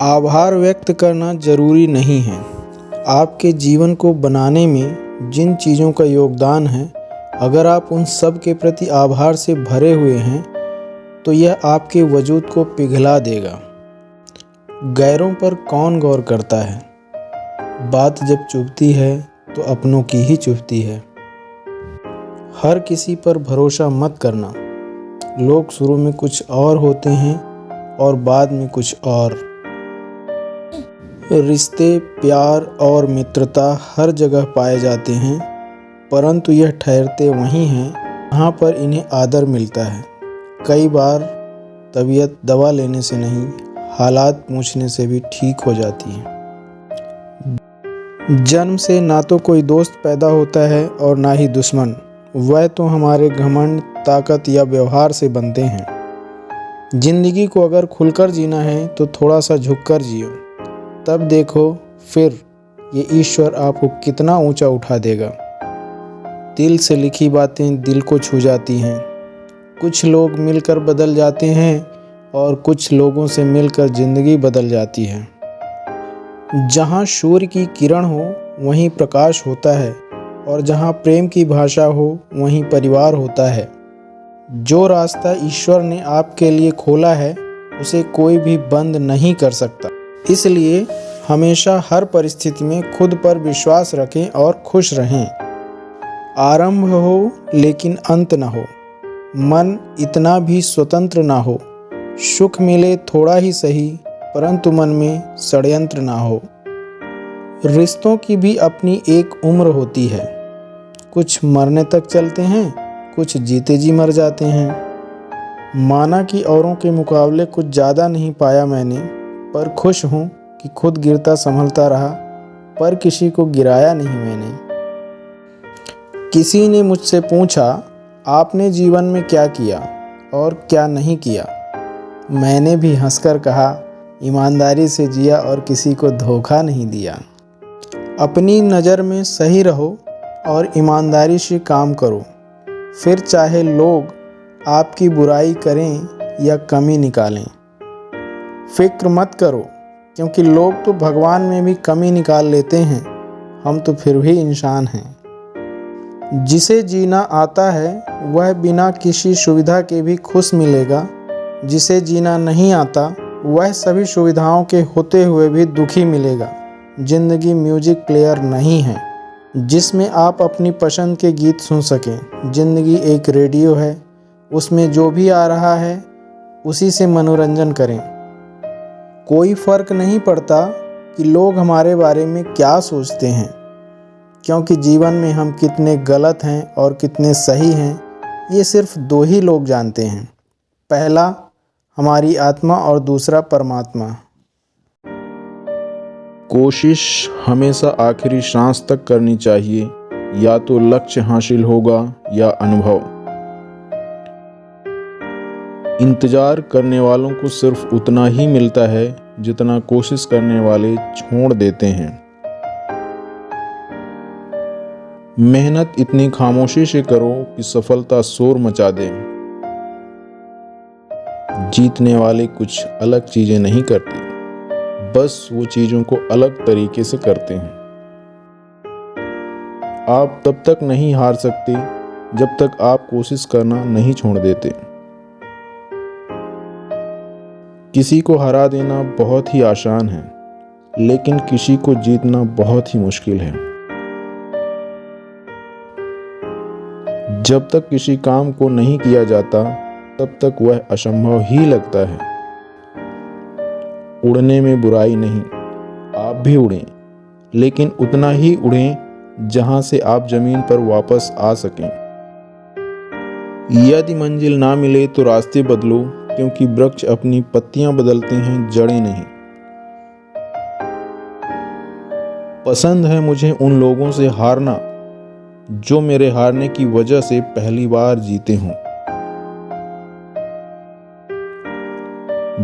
आभार व्यक्त करना ज़रूरी नहीं है। आपके जीवन को बनाने में जिन चीज़ों का योगदान है, अगर आप उन सब के प्रति आभार से भरे हुए हैं तो यह आपके वजूद को पिघला देगा। गैरों पर कौन गौर करता है? बात जब चुभती है तो अपनों की ही चुभती है। हर किसी पर भरोसा मत करना। लोग शुरू में कुछ और होते हैं और बाद में कुछ और। रिश्ते, प्यार और मित्रता हर जगह पाए जाते हैं, परंतु यह ठहरते वहीं हैं जहाँ पर इन्हें आदर मिलता है। कई बार तबीयत दवा लेने से नहीं, हालात पूछने से भी ठीक हो जाती है। जन्म से ना तो कोई दोस्त पैदा होता है और ना ही दुश्मन। वह तो हमारे घमंड, ताकत या व्यवहार से बनते हैं। जिंदगी को अगर खुलकर जीना है तो थोड़ा सा झुककर जियो, तब देखो फिर ये ईश्वर आपको कितना ऊंचा उठा देगा। दिल से लिखी बातें दिल को छू जाती हैं। कुछ लोग मिलकर बदल जाते हैं और कुछ लोगों से मिलकर ज़िंदगी बदल जाती है। जहाँ सूर्य की किरण हो वहीं प्रकाश होता है, और जहाँ प्रेम की भाषा हो वहीं परिवार होता है। जो रास्ता ईश्वर ने आपके लिए खोला है उसे कोई भी बंद नहीं कर सकता। इसलिए हमेशा हर परिस्थिति में खुद पर विश्वास रखें और खुश रहें। आरंभ हो लेकिन अंत न हो। मन इतना भी स्वतंत्र ना हो। सुख मिले थोड़ा ही सही, परंतु मन में षड्यंत्र ना हो। रिश्तों की भी अपनी एक उम्र होती है। कुछ मरने तक चलते हैं, कुछ जीते जी मर जाते हैं। माना कि औरों के मुकाबले कुछ ज़्यादा नहीं पाया मैंने, पर खुश हूँ कि खुद गिरता संभलता रहा, पर किसी को गिराया नहीं मैंने। किसी ने मुझसे पूछा, आपने जीवन में क्या किया और क्या नहीं किया? मैंने भी हंसकर कहा, ईमानदारी से जिया और किसी को धोखा नहीं दिया। अपनी नज़र में सही रहो और ईमानदारी से काम करो, फिर चाहे लोग आपकी बुराई करें या कमी निकालें। फिक्र मत करो, क्योंकि लोग तो भगवान में भी कमी निकाल लेते हैं, हम तो फिर भी इंसान हैं। जिसे जीना आता है वह बिना किसी सुविधा के भी खुश मिलेगा। जिसे जीना नहीं आता वह सभी सुविधाओं के होते हुए भी दुखी मिलेगा। जिंदगी म्यूजिक प्लेयर नहीं है जिसमें आप अपनी पसंद के गीत सुन सकें। जिंदगी एक रेडियो है, उसमें जो भी आ रहा है उसी से मनोरंजन करें। कोई फ़र्क नहीं पड़ता कि लोग हमारे बारे में क्या सोचते हैं, क्योंकि जीवन में हम कितने गलत हैं और कितने सही हैं ये सिर्फ दो ही लोग जानते हैं। पहला हमारी आत्मा और दूसरा परमात्मा। कोशिश हमेशा आखिरी सांस तक करनी चाहिए, या तो लक्ष्य हासिल होगा या अनुभव। इंतजार करने वालों को सिर्फ उतना ही मिलता है जितना कोशिश करने वाले छोड़ देते हैं। मेहनत इतनी खामोशी से करो कि सफलता शोर मचा दे। जीतने वाले कुछ अलग चीजें नहीं करते, बस वो चीजों को अलग तरीके से करते हैं। आप तब तक नहीं हार सकते जब तक आप कोशिश करना नहीं छोड़ देते। किसी को हरा देना बहुत ही आसान है, लेकिन किसी को जीतना बहुत ही मुश्किल है। जब तक किसी काम को नहीं किया जाता तब तक वह असंभव ही लगता है। उड़ने में बुराई नहीं, आप भी उड़ें, लेकिन उतना ही उड़ें जहां से आप जमीन पर वापस आ सकें। यदि मंजिल ना मिले तो रास्ते बदलो, क्योंकि वृक्ष अपनी पत्तियां बदलते हैं, जड़ें नहीं। पसंद है मुझे उन लोगों से हारना जो मेरे हारने की वजह से पहली बार जीते हों।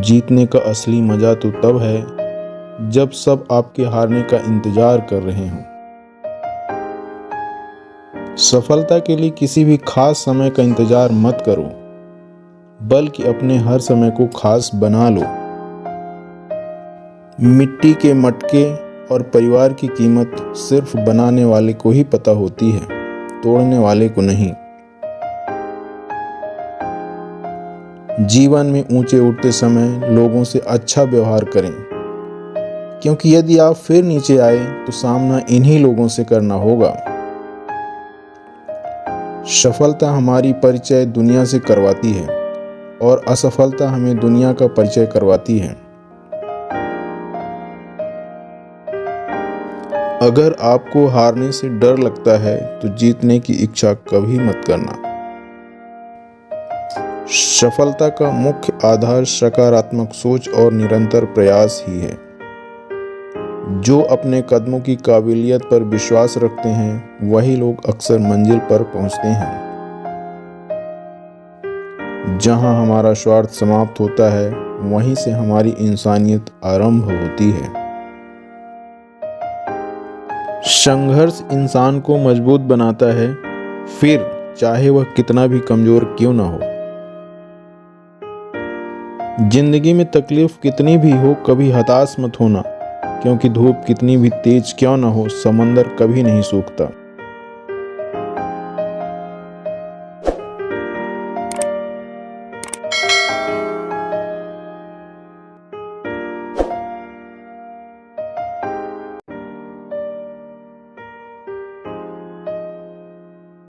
जीतने का असली मजा तो तब है जब सब आपके हारने का इंतजार कर रहे हों। सफलता के लिए किसी भी खास समय का इंतजार मत करो, बल्कि अपने हर समय को खास बना लो। मिट्टी के मटके और परिवार की कीमत सिर्फ बनाने वाले को ही पता होती है, तोड़ने वाले को नहीं। जीवन में ऊंचे उठते समय लोगों से अच्छा व्यवहार करें, क्योंकि यदि आप फिर नीचे आए तो सामना इन्हीं लोगों से करना होगा। सफलता हमारी परिचय दुनिया से करवाती है और असफलता हमें दुनिया का परिचय करवाती है। अगर आपको हारने से डर लगता है तो जीतने की इच्छा कभी मत करना। सफलता का मुख्य आधार सकारात्मक सोच और निरंतर प्रयास ही है। जो अपने कदमों की काबिलियत पर विश्वास रखते हैं वही लोग अक्सर मंजिल पर पहुंचते हैं। जहां हमारा स्वार्थ समाप्त होता है वहीं से हमारी इंसानियत आरंभ होती है। संघर्ष इंसान को मजबूत बनाता है, फिर चाहे वह कितना भी कमजोर क्यों ना हो। जिंदगी में तकलीफ कितनी भी हो कभी हताश मत होना, क्योंकि धूप कितनी भी तेज क्यों ना हो समंदर कभी नहीं सूखता।